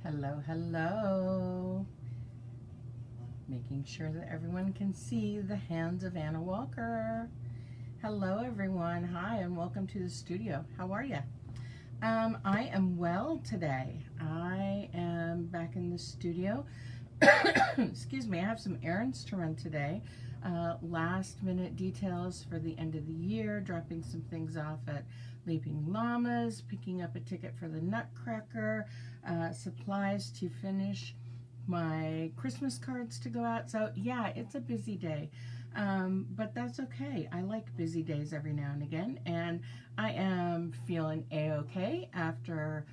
Hello, hello. Making sure that everyone can see the hands of Anna Walker. Hello, everyone. Hi, and welcome to the studio. How are you? I am well today. I am back in the studio. Excuse me, I have some errands to run today. Last minute details for the end of the year, dropping some things off at Leaping Llamas, picking up a ticket for the Nutcracker, supplies to finish my Christmas cards to go out. So yeah, it's a busy day, but that's okay. I like busy days every now and again, and I am feeling a-okay after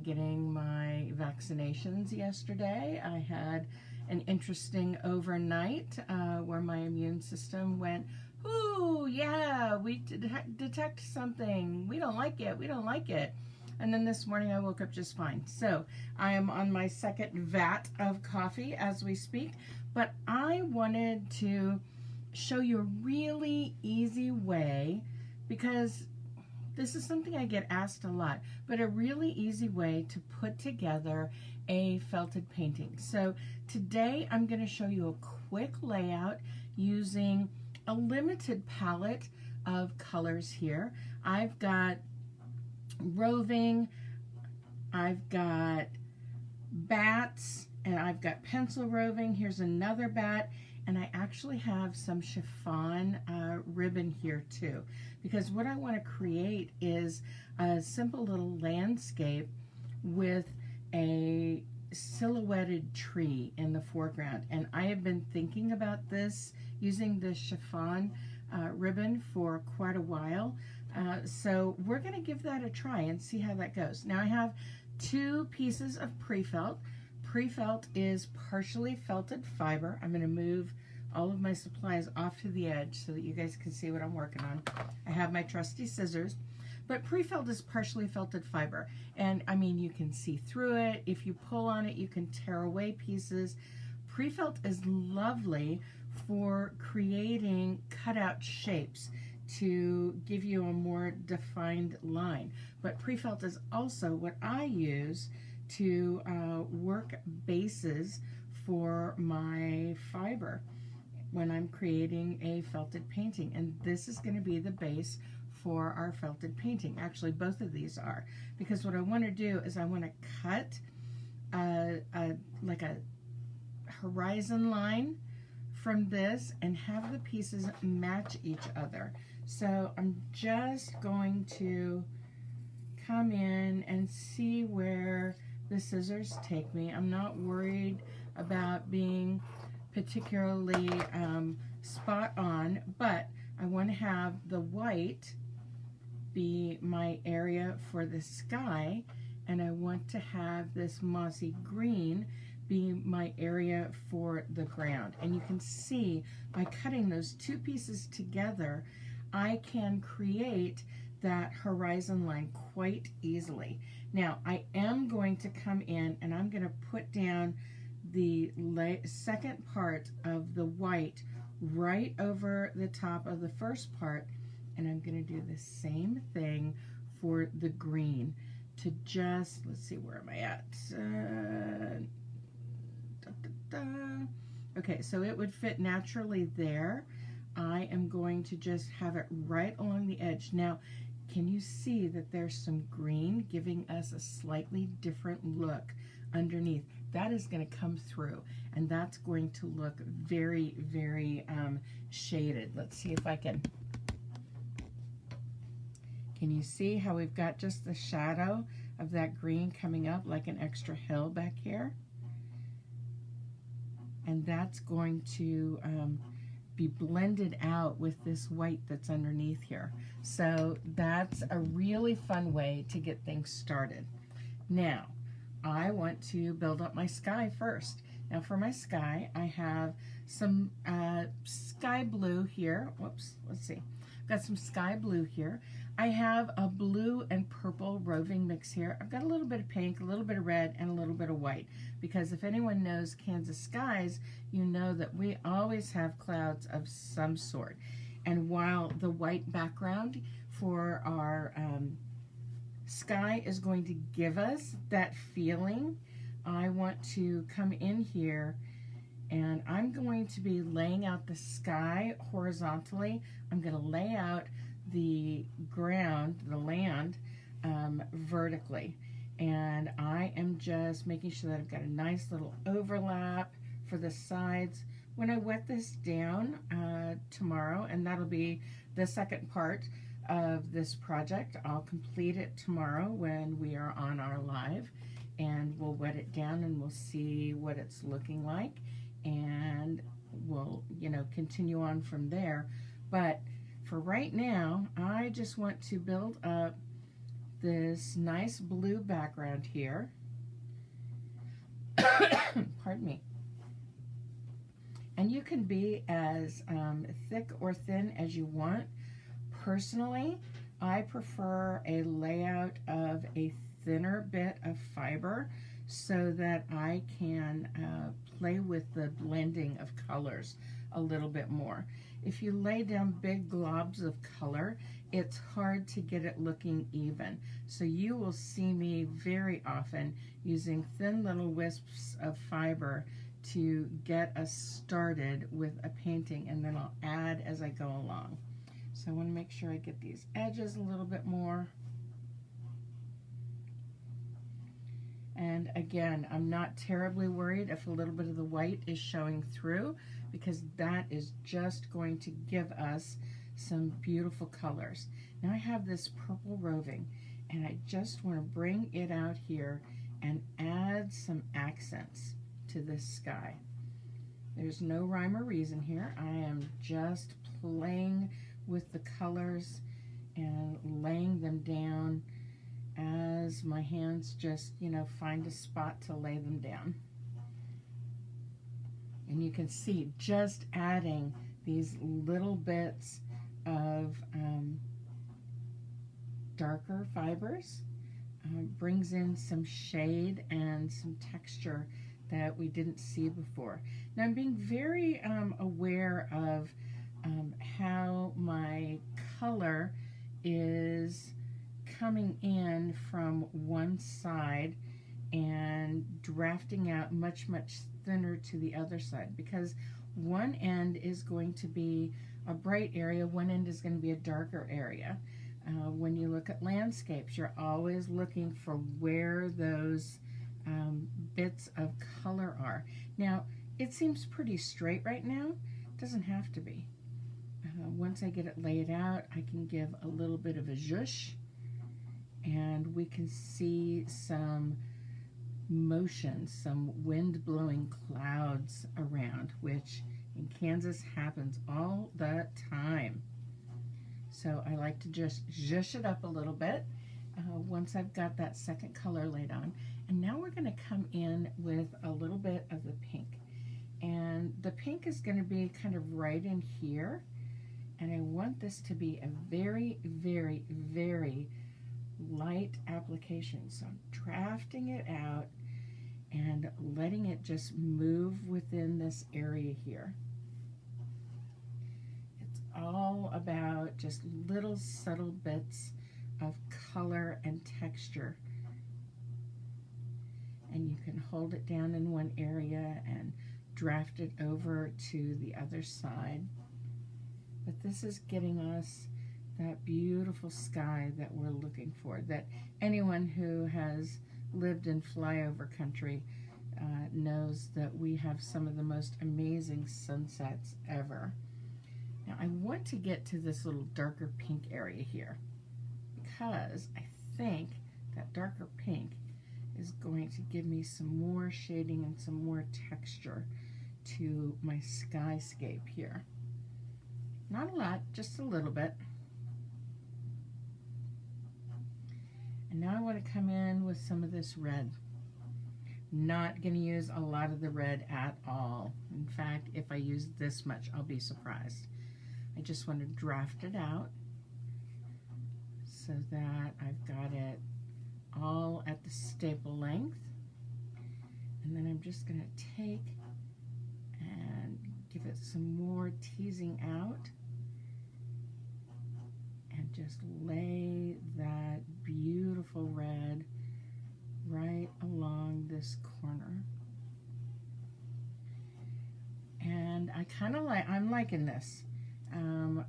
getting my vaccinations yesterday. I had an interesting overnight where my immune system went, ooh, yeah, we detect something. We don't like it. We don't like it. And then this morning I woke up just fine. So I am on my second vat of coffee as we speak, but I wanted to show you a really easy way, because this is something I get asked a lot, but a really easy way to put together a felted painting. So today I'm going to show you a quick layout using a limited palette of colors here. I've got roving, I've got bats, and I've got pencil roving. Here's another bat, and I actually have some chiffon ribbon here too, because what I want to create is a simple little landscape with a silhouetted tree in the foreground. And I have been thinking about this using the chiffon ribbon for quite a while. So we're going to give that a try and see how that goes. Now I have two pieces of pre-felt. Pre-felt is partially felted fiber. I'm going to move all of my supplies off to the edge so that you guys can see what I'm working on. I have my trusty scissors, but pre-felt is partially felted fiber. And I mean, you can see through it. If you pull on it, you can tear away pieces. Pre-felt is lovely for creating cutout shapes to give you a more defined line. But pre-felt is also what I use to work bases for my fiber when I'm creating a felted painting. And this is going to be the base for our felted painting. Actually, both of these are, because what I want to do is I want to cut like a horizon line from this and have the pieces match each other. So I'm just going to come in and see where the scissors take me. I'm not worried about being particularly spot on, but I want to have the white be my area for the sky, and I want to have this mossy green be my area for the ground. And you can see by cutting those two pieces together, I can create that horizon line quite easily. Now I am going to come in and I'm going to put down the second part of the white right over the top of the first part, and I'm going to do the same thing for the green to just, let's see, where am I at? Okay, so it would fit naturally there. I am going to just have it right along the edge. Now, can you see that there's some green giving us a slightly different look underneath? That is going to come through, and that's going to look very, very shaded. Let's see if I can you see how we've got just the shadow of that green coming up like an extra hill back here? And that's going to be blended out with this white that's underneath here. So that's a really fun way to get things started. Now, I want to build up my sky first. Now for my sky, I have some sky blue here. Whoops, let's see. I've got some sky blue here. I have a blue and purple roving mix here. I've got a little bit of pink, a little bit of red, and a little bit of white. Because if anyone knows Kansas skies, you know that we always have clouds of some sort. And while the white background for our sky is going to give us that feeling I want to come in here and I'm going to be laying out the sky horizontally. I'm going to lay out the ground, the land, vertically. And I am just making sure that I've got a nice little overlap for the sides. When I wet this down tomorrow, and that'll be the second part of this project, I'll complete it tomorrow when we are on our live, and we'll wet it down and we'll see what it's looking like, and we'll, you know, continue on from there. But for right now, I just want to build up this nice blue background here. Pardon me. And you can be as thick or thin as you want. Personally, I prefer a layout of a thinner bit of fiber so that I can play with the blending of colors a little bit more. If you lay down big globs of color, it's hard to get it looking even. So you will see me very often using thin little wisps of fiber to get us started with a painting, and then I'll add as I go along. So I want to make sure I get these edges a little bit more. And again, I'm not terribly worried if a little bit of the white is showing through, because that is just going to give us some beautiful colors. Now I have this purple roving, and I just want to bring it out here and add some accents to this sky. There's no rhyme or reason here. I am just playing with the colors and laying them down as my hands just, you know, find a spot to lay them down. And you can see just adding these little bits of darker fibers brings in some shade and some texture that we didn't see before. Now I'm being very aware of how my color is coming in from one side and drafting out much, much thinner to the other side, because one end is going to be a bright area, one end is going to be a darker area. When you look at landscapes, you're always looking for where those bits of color are. Now, it seems pretty straight right now. It doesn't have to be. Once I get it laid out, I can give a little bit of a zhuzh, and we can see some motion, some wind blowing clouds around, which in Kansas happens all the time. So I like to just zhuzh it up a little bit once I've got that second color laid on. And now we're going to come in with a little bit of the pink. And the pink is going to be kind of right in here. And I want this to be a very, very, very light application. So I'm drafting it out and letting it just move within this area here. It's all about just little subtle bits of color and texture. And you can hold it down in one area and draft it over to the other side. But this is getting us that beautiful sky that we're looking for, that anyone who has lived in flyover country knows that we have some of the most amazing sunsets ever. Now I want to get to this little darker pink area here, because I think that darker pink is going to give me some more shading and some more texture to my skyscape here. Not a lot, just a little bit. And now I want to come in with some of this red. Not going to use a lot of the red at all. In fact, if I use this much, I'll be surprised. I just want to draft it out so that I've got it all at the staple length. And then I'm just going to take and give it some more teasing out and just lay that beautiful red right along the this corner. And I kind of I'm liking this.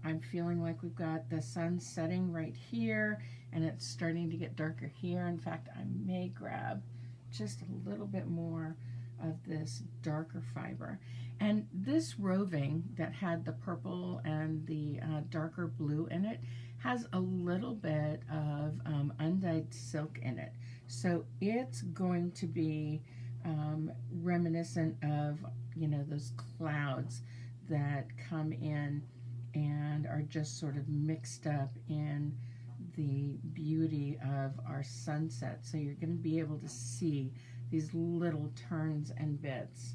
I'm feeling like we've got the sun setting right here, and it's starting to get darker here. In fact, I may grab just a little bit more of this darker fiber. And this roving that had the purple and the darker blue in it has a little bit of undyed silk in it. So it's going to be reminiscent of, you know, those clouds that come in and are just sort of mixed up in the beauty of our sunset. So you're going to be able to see these little turns and bits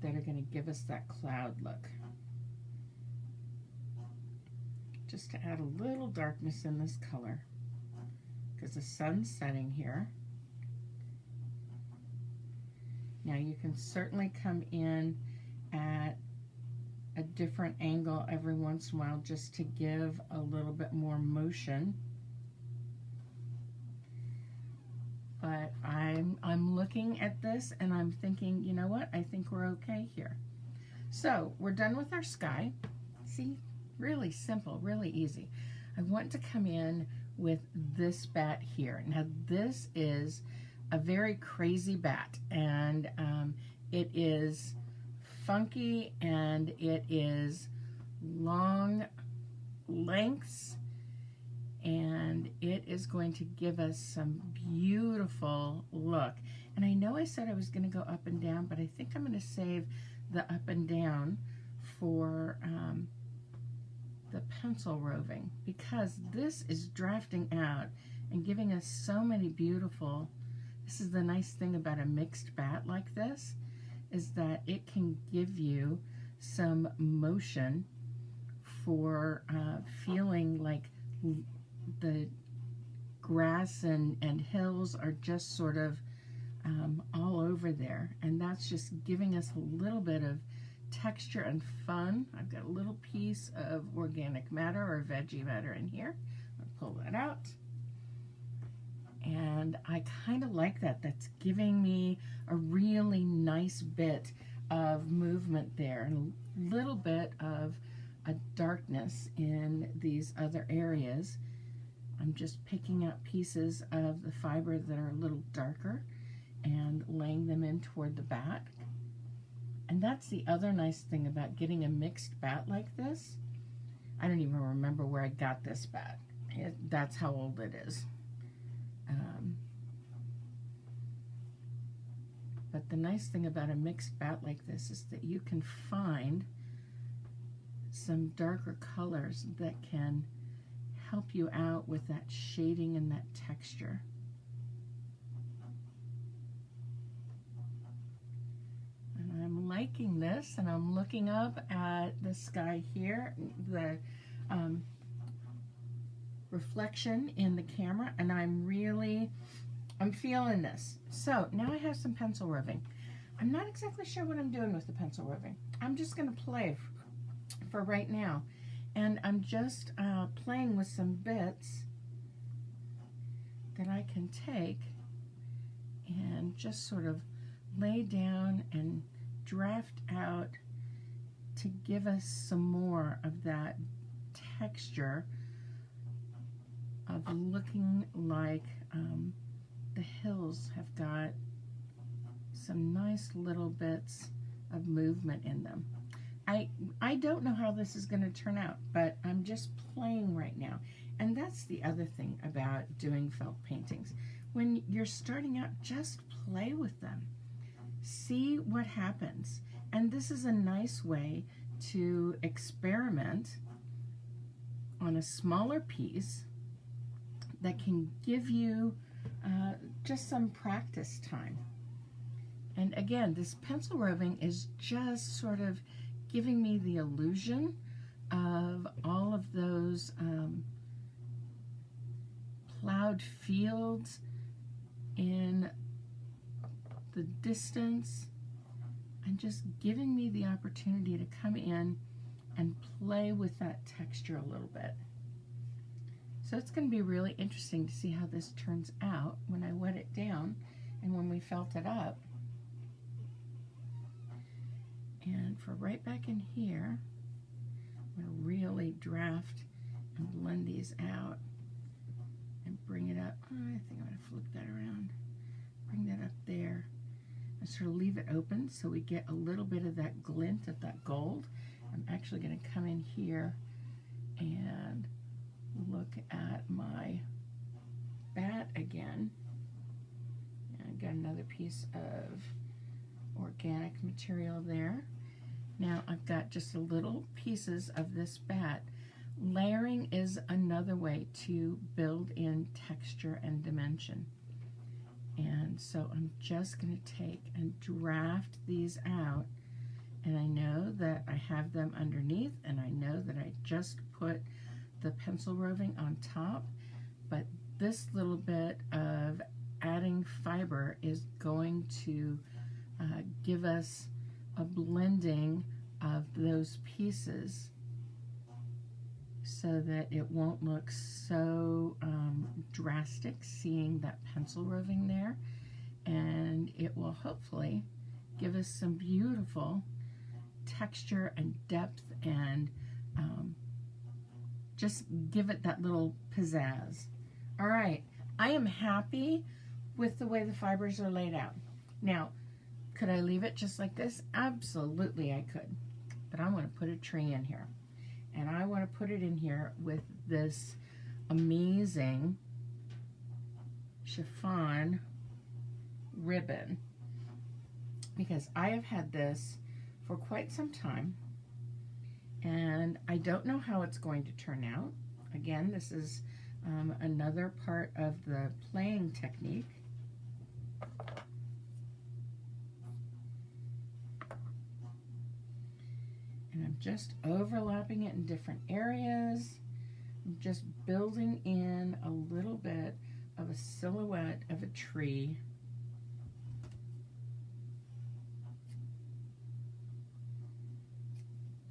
that are going to give us that cloud look. Just to add a little darkness in this color, because the sun's setting here. Now you can certainly come in at a different angle every once in a while just to give a little bit more motion. But I'm looking at this and I'm thinking, you know what? I think we're okay here. So we're done with our sky. See, really simple, really easy. I want to come in with this bat here. Now this is a very crazy bat, and it is funky, and it is long lengths, and it is going to give us some beautiful look. And I know I said I was going to go up and down, but I think I'm going to save the up and down for the pencil roving, because this is drafting out and giving us so many beautiful. This is the nice thing about a mixed bat like this, is that it can give you some motion for feeling like the grass and hills are just sort of all over there, and that's just giving us a little bit of texture and fun. I've got a little piece of organic matter or veggie matter in here. I'll pull that out. And I kind of like that. That's giving me a really nice bit of movement there, and a little bit of a darkness in these other areas. I'm just picking up pieces of the fiber that are a little darker and laying them in toward the bat. And that's the other nice thing about getting a mixed bat like this. I don't even remember where I got this bat. That's how old it is. But the nice thing about a mixed bat like this is that you can find some darker colors that can help you out with that shading and that texture. And I'm liking this, and I'm looking up at the sky here, the reflection in the camera, and I'm feeling this. So now I have some pencil roving. I'm not exactly sure what I'm doing with the pencil roving. I'm just going to play for right now. And I'm just playing with some bits that I can take and just sort of lay down and draft out to give us some more of that texture of looking like the hills have got some nice little bits of movement in them. I don't know how this is going to turn out, but I'm just playing right now. And that's the other thing about doing felt paintings. When you're starting out, just play with them. See what happens. And this is a nice way to experiment on a smaller piece that can give you just some practice time. And again, this pencil roving is just sort of giving me the illusion of all of those plowed fields in the distance, and just giving me the opportunity to come in and play with that texture a little bit. So it's going to be really interesting to see how this turns out when I wet it down And when we felt it up, and for right back in here, I'm going to really draft and blend these out and bring it up. Oh, I think I'm going to flip that around. Bring that up there and sort of leave it open so we get a little bit of that glint of that gold. I'm actually going to come in here and look at my bat again. And I've got another piece of organic material there. Now I've got just a little pieces of this bat. Layering is another way to build in texture and dimension. And so I'm just going to take and draft these out, and I know that I have them underneath, and I know that I just put the pencil roving on top, but this little bit of adding fiber is going to give us a blending of those pieces so that it won't look so drastic seeing that pencil roving there, and it will hopefully give us some beautiful texture and depth and just give it that little pizzazz. All right, I am happy with the way the fibers are laid out. Now, could I leave it just like this? Absolutely I could, but I want to put a tree in here. And I want to put it in here with this amazing chiffon ribbon, because I have had this for quite some time and I don't know how it's going to turn out. Again, this is another part of the playing technique. And I'm just overlapping it in different areas. I'm just building in a little bit of a silhouette of a tree.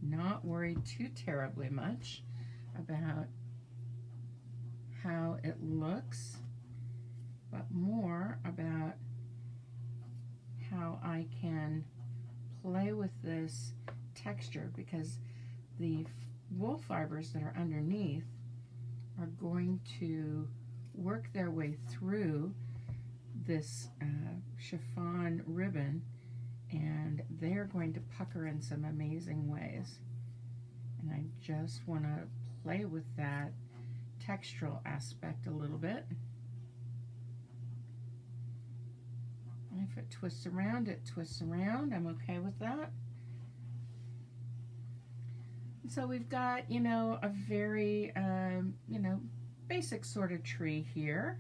Not worried too terribly much about how it looks, but more about how I can play with this texture, because the wool fibers that are underneath are going to work their way through this chiffon ribbon, and they're going to pucker in some amazing ways. And I just want to play with that textural aspect a little bit. And if it twists around, it twists around. I'm okay with that. So we've got, you know, a very, you know, basic sort of tree here.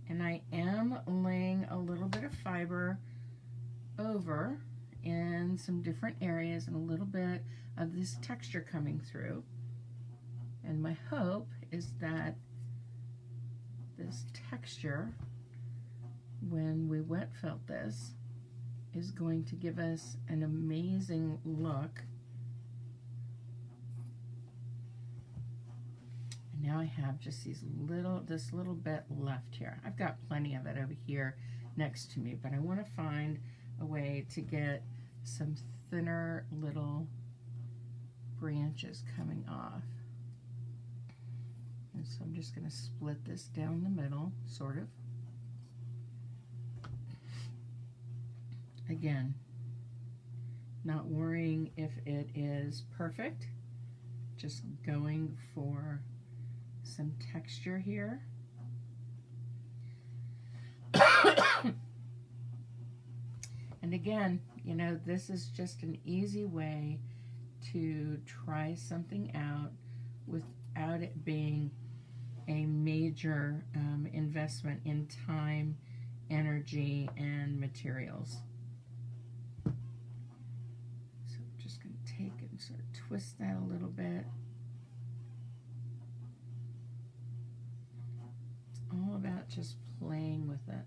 And I am laying a little bit of fiber over in some different areas and a little bit of this texture coming through. And my hope is that this texture, when we wet felt this, is going to give us an amazing look. And now I have just this little bit left here. I've got plenty of it over here next to me, but I want to find a way to get some thinner little branches coming off. And so I'm just going to split this down the middle, sort of. Again, not worrying if it is perfect, just going for some texture here. And again, you know, this is just an easy way to try something out without it being a major investment in time, energy, and materials. So I'm just going to take and sort of twist that a little bit. It's all about just playing with it.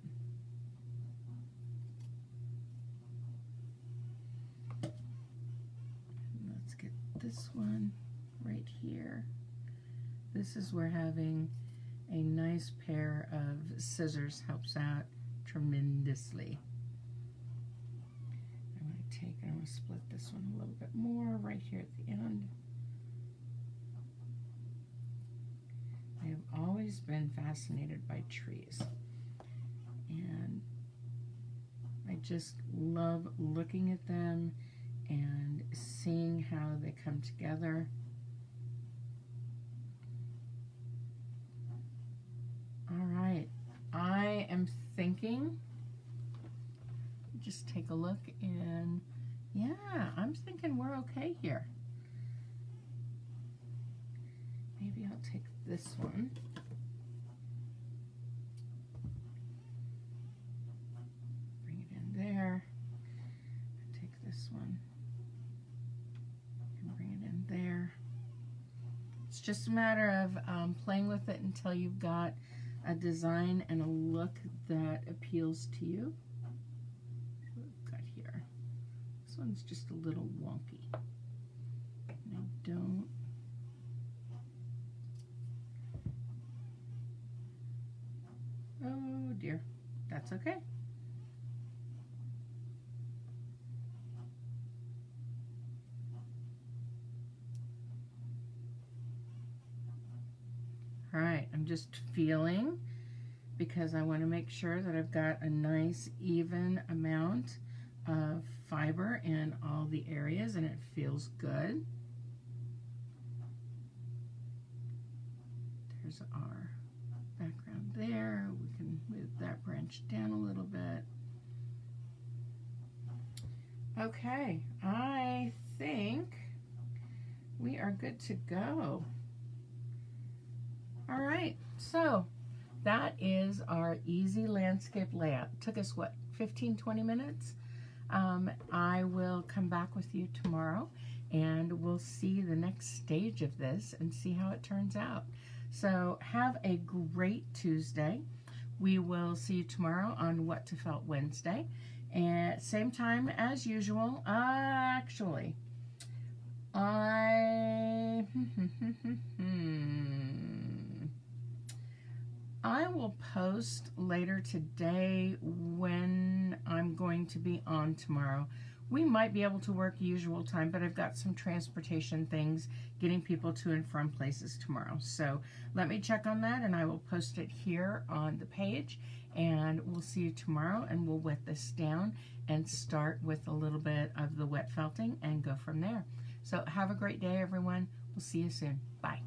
Let's get this one right here. This is where having a nice pair of scissors helps out tremendously. I'm going to take and I'm going to split this one a little bit more right here at the end. I have always been fascinated by trees, and I just love looking at them and seeing how they come together. All right, I am thinking, just take a look, and yeah, I'm thinking we're okay here. Maybe I'll take this one. Bring it in there. Take this one and bring it in there. It's just a matter of playing with it until you've got a design and a look that appeals to you. What we've got here. This one's just a little wonky. And I don't. Oh dear, that's okay. All right, I'm just feeling, because I want to make sure that I've got a nice even amount of fiber in all the areas and it feels good. There's our background there. We can move that branch down a little bit. Okay, I think we are good to go. All right, so that is our easy landscape layout. It took us, what, 15-20 minutes? I will come back with you tomorrow and we'll see the next stage of this and see how it turns out. So have a great Tuesday. We will see you tomorrow on What to Felt Wednesday. And same time as usual. Actually, I will post later today when I'm going to be on tomorrow. We might be able to work usual time, but I've got some transportation things getting people to and from places tomorrow. So let me check on that and I will post it here on the page, and we'll see you tomorrow and we'll wet this down and start with a little bit of the wet felting and go from there. So have a great day, everyone. We'll see you soon. Bye.